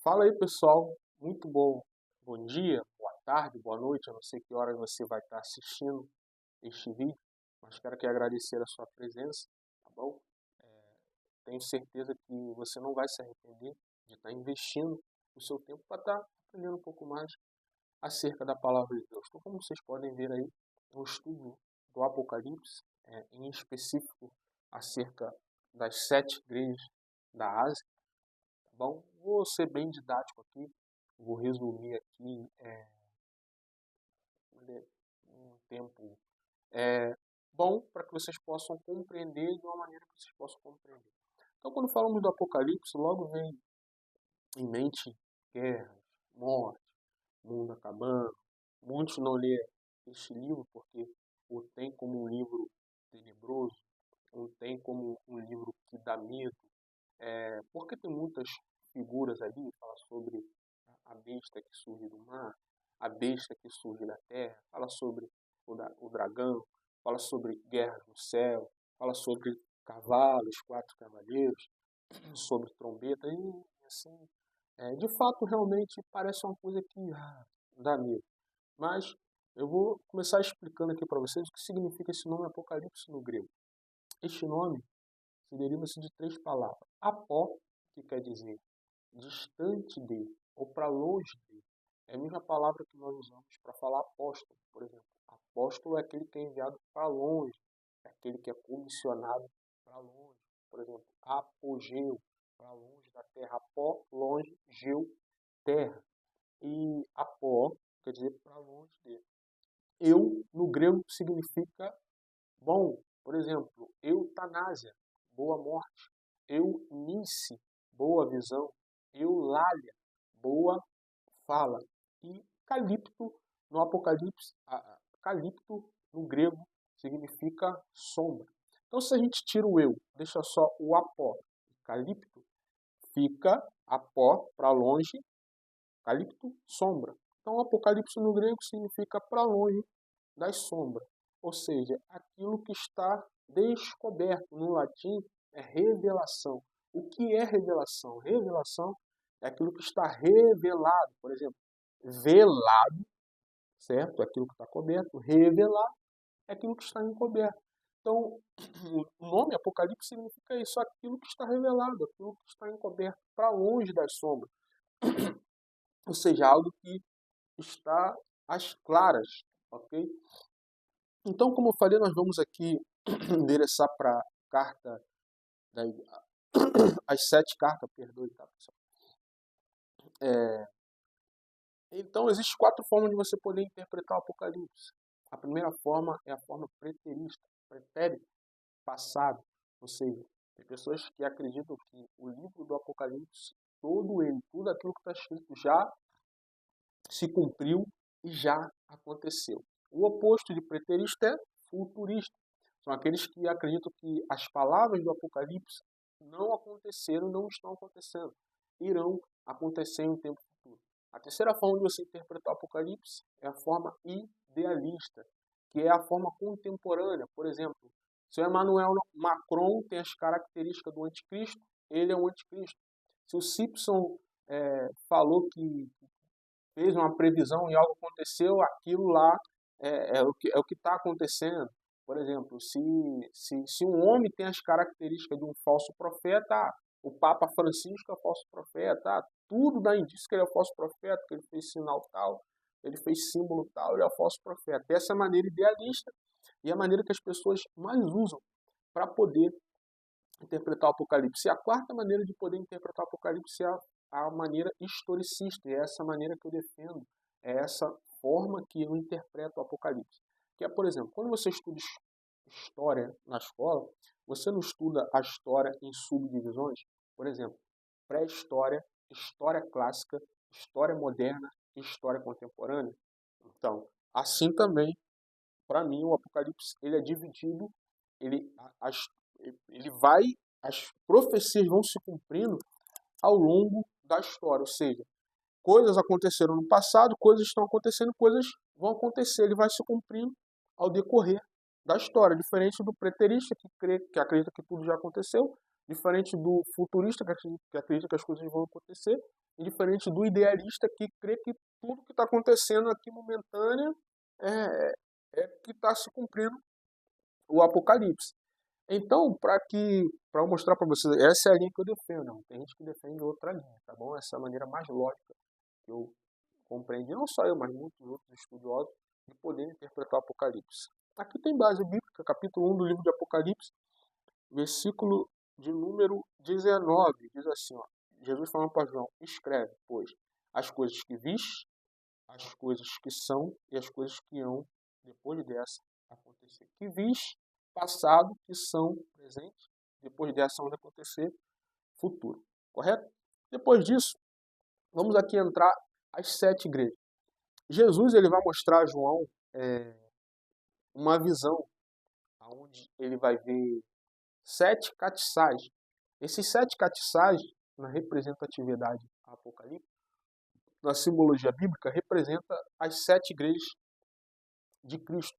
Fala aí, pessoal. Muito bom. Bom dia, boa tarde, boa noite. Eu não sei que hora você vai estar assistindo este vídeo, mas quero aqui agradecer a sua presença, tá bom? Tenho certeza que você não vai se arrepender de estar investindo o seu tempo para estar aprendendo um pouco mais acerca da palavra de Deus. Então, como vocês podem ver aí, é um estudo do Apocalipse, em específico acerca das 7 igrejas da Ásia. Tá bom? Vou ser bem didático aqui, vou resumir aqui um tempo bom para que vocês possam compreender de uma maneira que vocês possam compreender. Então, quando falamos do Apocalipse, logo vem em mente guerras, morte, mundo acabando. Muitos não lê este livro porque o tem como um livro tenebroso, o tem como um livro que dá medo, porque tem muitas figuras ali, fala sobre a besta que surge do mar, a besta que surge da terra, fala sobre o dragão, fala sobre guerras no céu, fala sobre cavalos, 4 cavaleiros, sobre trombeta, e assim, de fato, realmente parece uma coisa que dá medo. Mas eu vou começar explicando aqui para vocês o que significa esse nome Apocalipse no grego. Este nome se deriva-se de 3 palavras. Apó, que quer dizer distante de, ou para longe de. É a mesma palavra que nós usamos para falar apóstolo, por exemplo. Apóstolo é aquele que é enviado para longe, é aquele que é comissionado para longe. Por exemplo, apogeu, para longe da terra. Apó, longe, geu, terra. E apó quer dizer para longe de. Eu, no grego, significa bom. Por exemplo, eutanásia, boa morte. Eunice, boa visão. Eulália, boa fala. E calipto, no Apocalipse, calipto, no grego, significa sombra. Então, se a gente tira o eu, deixa só o apó, calipto, fica apó para longe, calipto, sombra. Então, Apocalipse no grego significa para longe das sombras, ou seja, aquilo que está descoberto. No latim é revelação. O que é revelação? Revelação é aquilo que está revelado, por exemplo, velado, certo? Aquilo que está coberto, revelar é aquilo que está encoberto. Então, o nome Apocalipse significa isso, aquilo que está revelado, aquilo que está encoberto, para longe das sombras. Ou seja, algo que está às claras, ok? Então, como eu falei, nós vamos aqui endereçar para a carta, da, as 7 cartas, perdoe, tá, pessoal? Então, existem 4 formas de você poder interpretar o Apocalipse. A primeira forma é a forma preterista, pretérito, passado. Ou seja, tem pessoas que acreditam que o livro do Apocalipse, todo ele, tudo aquilo que está escrito já se cumpriu e já aconteceu. O oposto de preterista é futurista. São aqueles que acreditam que as palavras do Apocalipse não aconteceram, não estão acontecendo. Irão acontecer em um tempo futuro. A terceira forma de você interpretar o Apocalipse é a forma idealista, que é a forma contemporânea. Por exemplo, se o Emmanuel Macron tem as características do anticristo, ele é um anticristo. Se o Simpson falou que fez uma previsão e algo aconteceu, aquilo lá é o que está acontecendo. Por exemplo, se um homem tem as características de um falso profeta, o Papa Francisco é falso profeta, tudo dá indício que ele é falso profeta, que ele fez sinal tal, ele fez símbolo tal, ele é falso profeta. Essa é a maneira idealista e a maneira que as pessoas mais usam para poder interpretar o Apocalipse. E a quarta maneira de poder interpretar o Apocalipse é a maneira historicista, e é essa maneira que eu defendo, é essa forma que eu interpreto o Apocalipse. Que é, por exemplo, quando você estuda história na escola, você não estuda a história em subdivisões, por exemplo, pré-história, história clássica, história moderna e história contemporânea. Então, assim também, para mim, o Apocalipse ele é dividido, ele, as, ele vai, as profecias vão se cumprindo ao longo da história, ou seja, coisas aconteceram no passado, coisas estão acontecendo, coisas vão acontecer, ele vai se cumprindo ao decorrer da história, diferente do preterista que acredita que tudo já aconteceu, diferente do futurista que acredita que as coisas vão acontecer, e diferente do idealista que crê que tudo que está acontecendo aqui momentâneo é, é que está se cumprindo o Apocalipse. Então, para mostrar para vocês, essa é a linha que eu defendo, não. Tem gente que defende outra linha, tá bom? Essa é a maneira mais lógica que eu compreendi, não só eu, mas muitos outros estudiosos, de poder interpretar o Apocalipse. Aqui tem base bíblica, capítulo 1 do livro de Apocalipse, versículo de número 19, diz assim, ó, Jesus falando para João, escreve, pois, as coisas que viste, as coisas que são e as coisas que hão, depois dessa, acontecer. Que viste, passado, que são, presente, depois dessa, hão de acontecer, futuro. Correto? Depois disso, vamos aqui entrar as 7 igrejas. Jesus ele vai mostrar a João uma visão onde ele vai ver 7 catiçais. Esses 7 catiçais, na representatividade apocalíptica, na simbologia bíblica, representa as 7 igrejas de Cristo.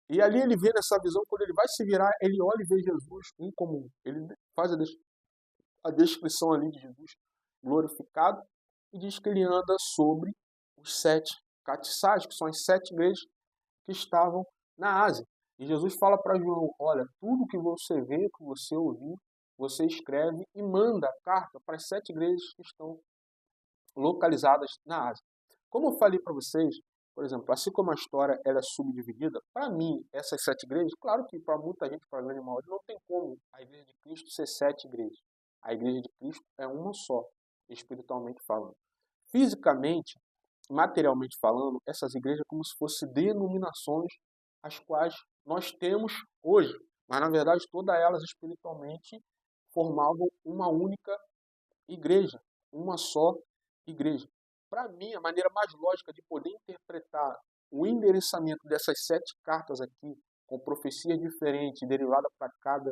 E ali ele vê nessa visão, quando ele vai se virar, ele olha e vê Jesus em comum. Ele faz a descrição ali de Jesus glorificado e diz que ele anda sobre os 7 catiçais, que são as 7 igrejas que estavam na Ásia. E Jesus fala para João, olha, tudo que você vê, que você ouviu, você escreve e manda a carta para as 7 igrejas que estão localizadas na Ásia. Como eu falei para vocês, por exemplo, assim como a história ela é subdividida, para mim, essas 7 igrejas, claro que para muita gente, para a grande maioria, não tem como a igreja de Cristo ser 7 igrejas. A igreja de Cristo é uma só, espiritualmente falando. Fisicamente, materialmente falando, essas igrejas como se fossem denominações as quais nós temos hoje. Mas, na verdade, todas elas espiritualmente formavam uma única igreja, uma só igreja. Para mim, a maneira mais lógica de poder interpretar o endereçamento dessas 7 cartas aqui, com profecias diferentes, derivadas para cada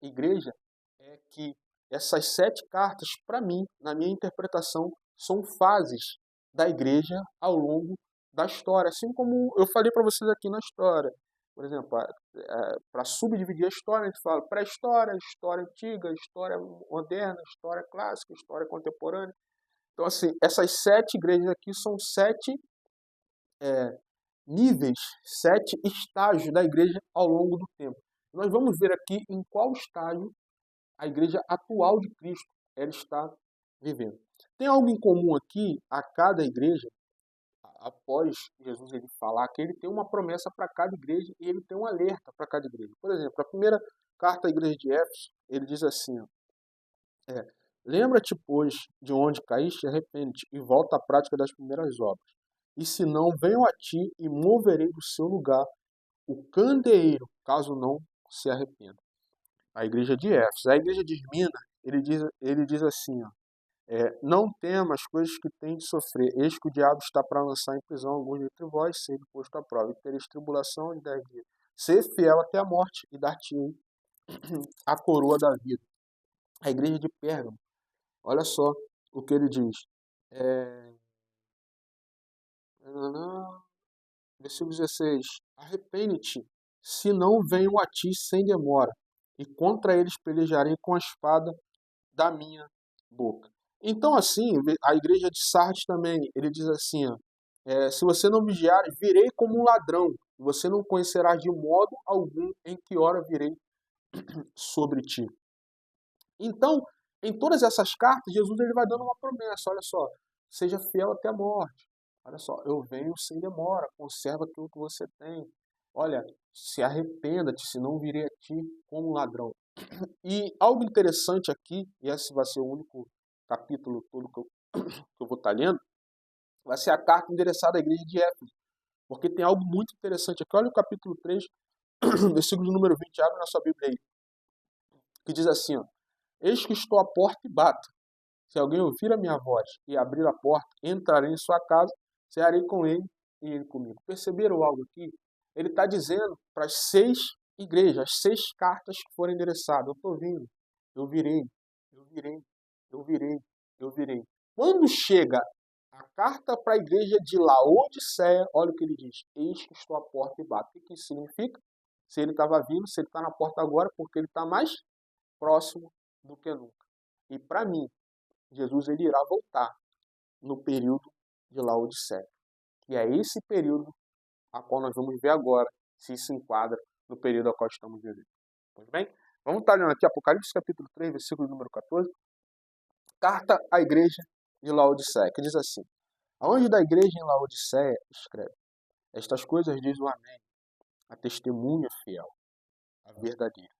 igreja, é que essas 7 cartas, para mim, na minha interpretação, são fases da igreja ao longo da história. Assim como eu falei para vocês aqui na história. Por exemplo, para subdividir a história, a gente fala pré-história, história antiga, história moderna, história clássica, história contemporânea. Então, assim, essas 7 igrejas aqui são 7 níveis, 7 estágios da igreja ao longo do tempo. Nós vamos ver aqui em qual estágio a igreja atual de Cristo ela está vivendo. Tem algo em comum aqui a cada igreja, após Jesus ele falar que ele tem uma promessa para cada igreja e ele tem um alerta para cada igreja. Por exemplo, a primeira carta à igreja de Éfeso, ele diz assim, ó, lembra-te, pois, de onde caíste, arrepende-te e volta à prática das primeiras obras. E se não, venho a ti e moverei do seu lugar o candeeiro, caso não se arrependa. A igreja de Éfeso. A igreja de Esmirna, ele diz assim, ó, não temas as coisas que tem de sofrer, eis que o diabo está para lançar em prisão alguns dentre vós, sede posto à prova, e tereis tribulação de 10 dias. Ser fiel até a morte, e dar-te-ei a coroa da vida. A igreja de Pérgamo, olha só o que ele diz. Versículo 16. Arrepende-te, se não venho a ti sem demora, e contra eles pelejarei com a espada da minha boca. Então, assim, a igreja de Sardes também, ele diz assim, ó, se você não vigiar, virei como um ladrão, você não conhecerá de modo algum em que hora virei sobre ti. Então, em todas essas cartas, Jesus ele vai dando uma promessa, olha só, seja fiel até a morte. Olha só, eu venho sem demora, conserva aquilo que você tem. Olha, se arrependa-te, senão virei a ti como um ladrão. E algo interessante aqui, e esse vai ser o único capítulo todo que eu vou estar lendo, vai ser a carta endereçada à igreja de Éfeso. Porque tem algo muito interessante aqui. Olha o capítulo 3, versículo número 20, abre na sua Bíblia aí, que diz assim, ó, eis que estou à porta e bato. Se alguém ouvir a minha voz e abrir a porta, entrarei em sua casa, cearei com ele e ele comigo. Perceberam algo aqui? Ele está dizendo para as 6 igrejas, as 6 cartas que foram endereçadas. Eu estou vindo, eu virei, eu virei, eu virei, eu virei. Quando chega a carta para a igreja de Laodiceia, olha o que ele diz. Eis que estou à porta e bato. O que isso significa? Se ele estava vindo, se ele está na porta agora, porque ele está mais próximo do que nunca. E para mim, Jesus ele irá voltar. no período de Laodiceia. E é esse período a qual nós vamos ver agora se isso enquadra no período ao qual estamos vivendo. Pois bem, vamos estar olhando aqui Apocalipse capítulo 3, versículo número 14. Carta à igreja de Laodiceia, que diz assim: a anjo da igreja em Laodiceia escreve: estas coisas diz o Amém, a testemunha fiel, a verdadeira,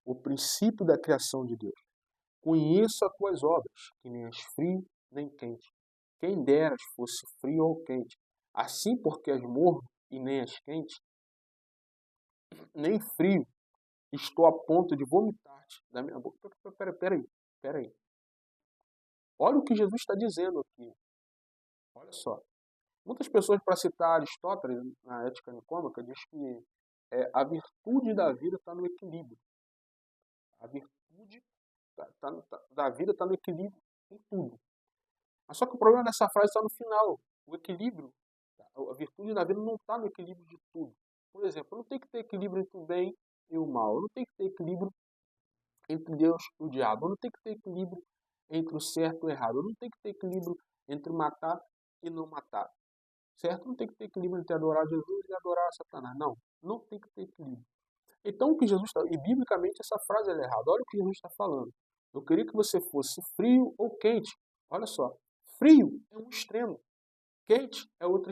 o princípio da criação de Deus. Conheço as tuas obras, que nem és frio nem quente. Quem deras fosse frio ou quente. Assim, porque és morno e nem és quente, nem frio, estou a ponto de vomitar-te da minha boca. Peraí. Olha o que Jesus está dizendo aqui. Olha só. Muitas pessoas, para citar Aristóteles, na Ética Nicômaca, diz que a virtude da vida está no equilíbrio. A virtude da vida está no equilíbrio em tudo. Mas só que o problema dessa frase está no final. O equilíbrio, a virtude da vida não está no equilíbrio de tudo. Por exemplo, não tem que ter equilíbrio entre o bem e o mal. Não tem que ter equilíbrio entre Deus e o diabo. Não tem que ter equilíbrio entre o certo e o errado. Não tem que ter equilíbrio entre matar e não matar. Certo? Não tem que ter equilíbrio entre adorar Jesus e adorar Satanás. Não tem que ter equilíbrio. Então, o que Jesus está... E, biblicamente, essa frase é errada. Olha o que Jesus está falando. Eu queria que você fosse frio ou quente. Olha só. Frio é um extremo. Quente é outro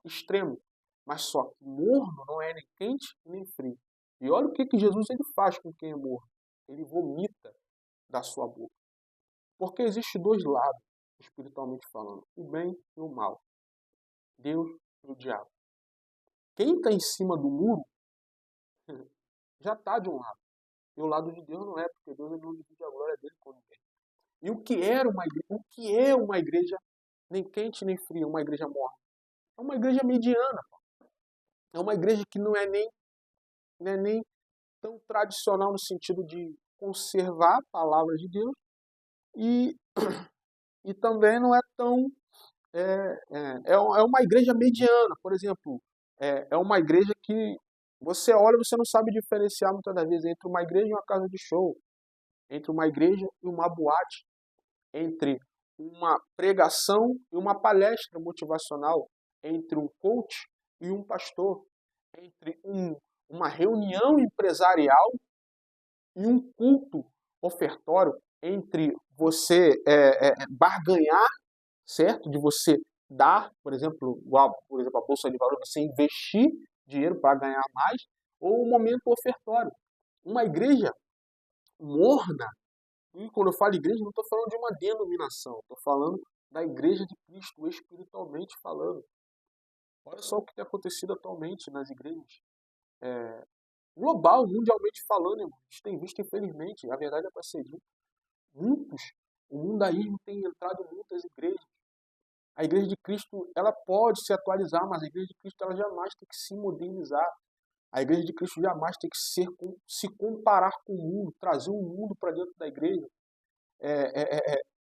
extremo. Mas só que morno não é nem quente nem frio. E olha o que Jesus ele faz com quem é morno. Ele vomita da sua boca. Porque existe dois lados, espiritualmente falando. O bem e o mal. Deus e o diabo. Quem está em cima do muro já está de um lado. E o lado de Deus não é, porque Deus não divide a glória dele com ninguém. E o que é uma igreja nem quente nem fria, uma igreja morna? É uma igreja mediana. É uma igreja que não é nem tão tradicional no sentido de conservar a palavra de Deus e, e também não é tão... É uma igreja mediana, por exemplo. É uma igreja que você olha e você não sabe diferenciar muitas das vezes entre uma igreja e uma casa de show, entre uma igreja e uma boate, entre uma pregação e uma palestra motivacional, entre um coach e um pastor, entre uma reunião empresarial e um culto ofertório, entre você barganhar, certo? De você dar, por exemplo, a Bolsa de Valores, você investir dinheiro para ganhar mais, ou um momento ofertório. Uma igreja morna. E quando eu falo igreja, não estou falando de uma denominação, estou falando da igreja de Cristo, espiritualmente falando. Olha só o que tem acontecido atualmente nas igrejas. Global, mundialmente falando, irmão. A gente tem visto, infelizmente, a verdade é para ser dita, o mundaísmo tem entrado em muitas igrejas. A igreja de Cristo, ela pode se atualizar, mas a igreja de Cristo, ela jamais tem que se modernizar. A igreja de Cristo jamais tem que se comparar com o mundo, trazer o mundo para dentro da igreja.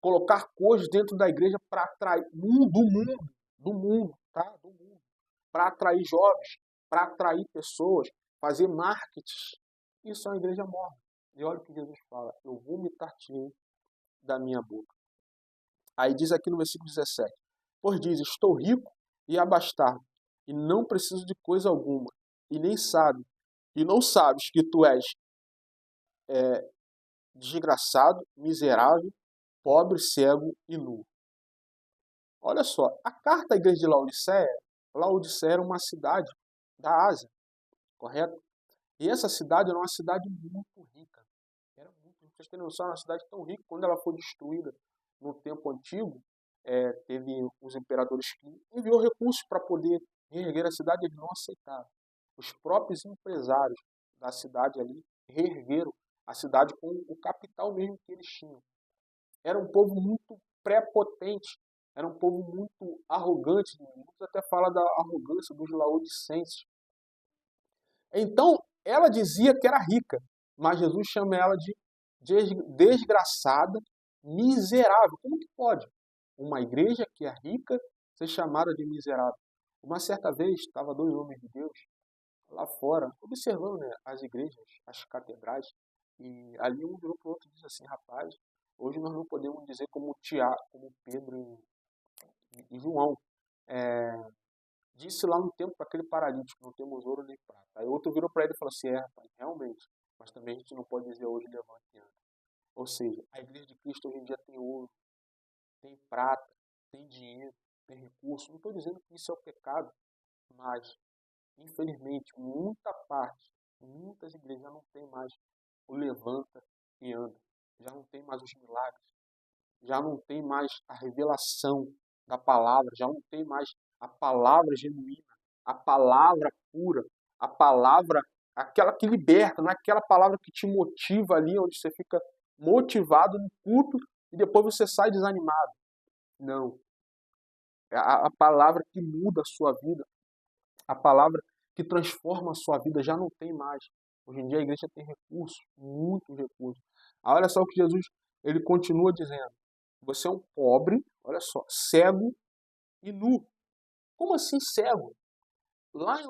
Colocar coisas dentro da igreja para atrair do mundo, tá? Do mundo, para atrair jovens, para atrair pessoas, fazer marketing. Isso é uma igreja morta. E olha o que Jesus fala: eu vomitar-te da minha boca. Aí diz aqui no versículo 17: pois diz, estou rico e abastado, e não preciso de coisa alguma, e não sabes que tu és desgraçado, miserável, pobre, cego e nu. Olha só, a carta à igreja de Laodiceia era uma cidade da Ásia, correto? E essa cidade era uma cidade muito rica. Era muito rica. Vocês têm noção, era uma cidade tão rica, quando ela foi destruída no tempo antigo, teve os imperadores que enviou recursos para poder reerguer a cidade, eles não aceitaram. Os próprios empresários da cidade ali reergueram a cidade com o capital mesmo que eles tinham. Era um povo muito prepotente, era um povo muito arrogante. Muitos até falam da arrogância dos laodicenses. Então, ela dizia que era rica, mas Jesus chama ela de desgraçada, miserável. Como que pode uma igreja que é rica ser chamada de miserável? Uma certa vez, estava dois homens de Deus lá fora, observando, né, as igrejas, as catedrais, e ali um virou para o outro e disse assim: rapaz, hoje nós não podemos dizer como Tiago, como Pedro E João disse lá no tempo para aquele paralítico, não temos ouro nem prata. Aí outro virou para ele e falou assim, rapaz, realmente, mas também a gente não pode dizer hoje levante e anda. Ou seja, a igreja de Cristo hoje em dia tem ouro, tem prata, tem dinheiro, tem recurso. Não estou dizendo que isso é o pecado, mas, infelizmente, muitas igrejas já não tem mais o levanta e anda. Já não tem mais os milagres. Já não tem mais a revelação da palavra. Já não tem mais a palavra genuína, a palavra pura, a palavra, aquela que liberta, não é aquela palavra que te motiva ali, onde você fica motivado no culto e depois você sai desanimado. Não. É a palavra que muda a sua vida, a palavra que transforma a sua vida já não tem mais. Hoje em dia a igreja tem recursos, muitos recursos. Ah, olha só o que Jesus ele continua dizendo. Você é um pobre, olha só, cego e nu. Como assim cego? Lá em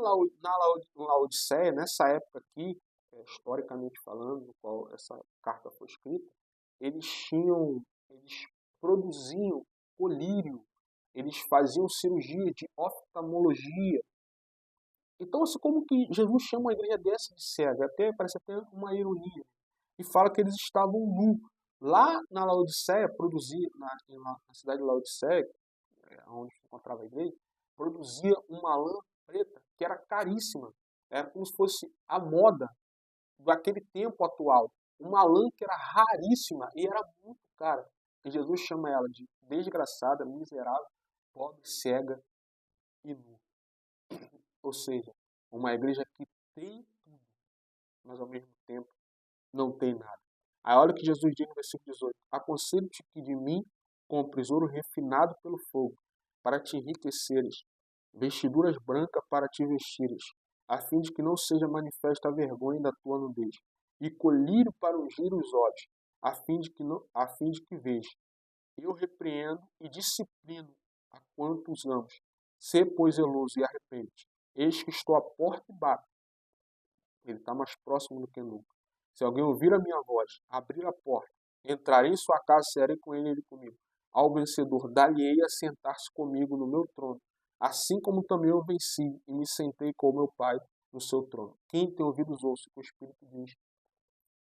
Laodiceia, nessa época aqui, historicamente falando, no qual essa carta foi escrita, eles produziam colírio, eles faziam cirurgia de oftalmologia. Então, assim, como que Jesus chama uma igreja dessa de cega? Parece até uma ironia. E fala que eles estavam nus. Lá na Laodiceia, na cidade de Laodiceia, onde se encontrava a igreja, produzia uma lã preta que era caríssima. Era como se fosse a moda daquele tempo atual. Uma lã que era raríssima e era muito cara. E Jesus chama ela de desgraçada, miserável, pobre, cega e nu. Ou seja, uma igreja que tem tudo, mas ao mesmo tempo não tem nada. Aí olha o que Jesus diz no versículo 18. Aconselho-te que de mim compres ouro refinado pelo fogo, para te enriqueceres, vestiduras brancas para te vestires, a fim de que não seja manifesta a vergonha da tua nudez, e colírio para ungir os olhos, a fim de que veja. Eu repreendo e disciplino a quantos amo. Sê, pois, zeloso e arrepende. Eis que estou à porta e bato. Ele está mais próximo do que nunca. Se alguém ouvir a minha voz, abrir a porta, entrarei em sua casa e serei com ele e ele comigo. Ao vencedor, dar-lhe-ei a sentar-se comigo no meu trono, assim como também eu venci e me sentei com o meu Pai no seu trono. Quem tem ouvidos ouça o que o Espírito diz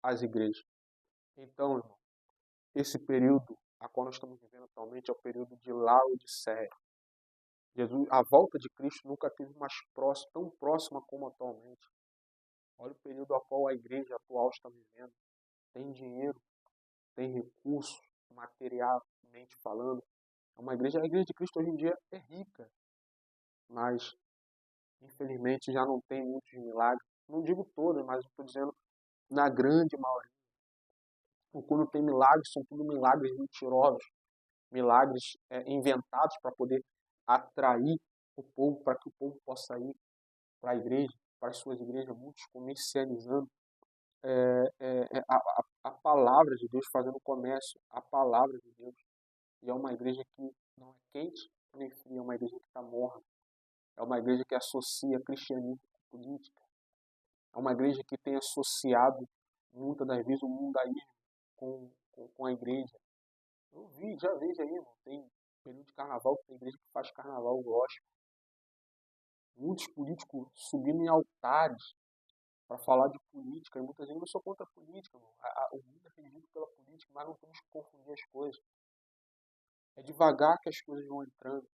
às igrejas. Então, irmão, esse período a qual nós estamos vivendo atualmente é o período de Laodiceia. Jesus, a volta de Cristo nunca esteve tão próxima como atualmente. Olha o período ao qual a igreja atual está vivendo. Tem dinheiro, tem recurso, materialmente falando. A igreja de Cristo hoje em dia é rica, mas infelizmente já não tem muitos milagres. Não digo todos, mas estou dizendo na grande maioria. Ou quando tem milagres, são tudo milagres mentirosos, milagres inventados para poder atrair o povo, para que o povo possa ir para a igreja, para as suas igrejas, muitos comercializando a palavra de Deus, fazendo comércio, a palavra de Deus. E é uma igreja que não é quente nem fria, é uma igreja que está morna. É uma igreja que associa cristianismo com política. É uma igreja que tem associado, muitas das vezes, o mundaísmo com a igreja. Já vejo aí, irmão, tem período de carnaval, tem igreja que faz carnaval gospel. Muitos políticos subindo em altares para falar de política. E muitas vezes eu sou contra a política. O mundo é regido pela política, mas não temos que confundir as coisas. É devagar que as coisas vão entrando.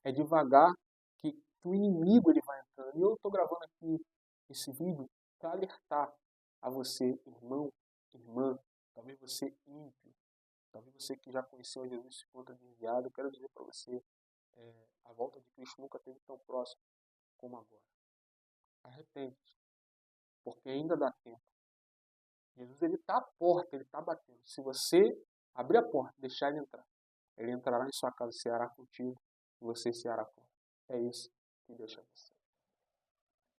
É devagar que o inimigo ele vai entrando. E eu estou gravando aqui esse vídeo para alertar a você, irmão, irmã, talvez você ímpio, talvez você que já conheceu Jesus se encontra desviado. Eu quero dizer para você, a volta de Cristo nunca esteve tão próxima como agora. Arrepende-se, porque ainda dá tempo. Jesus ele está à porta, ele está batendo. Se você abrir a porta, deixar ele entrar, ele entrará em sua casa, ceará contigo, e você ceará com ele. É isso que Deus chama você.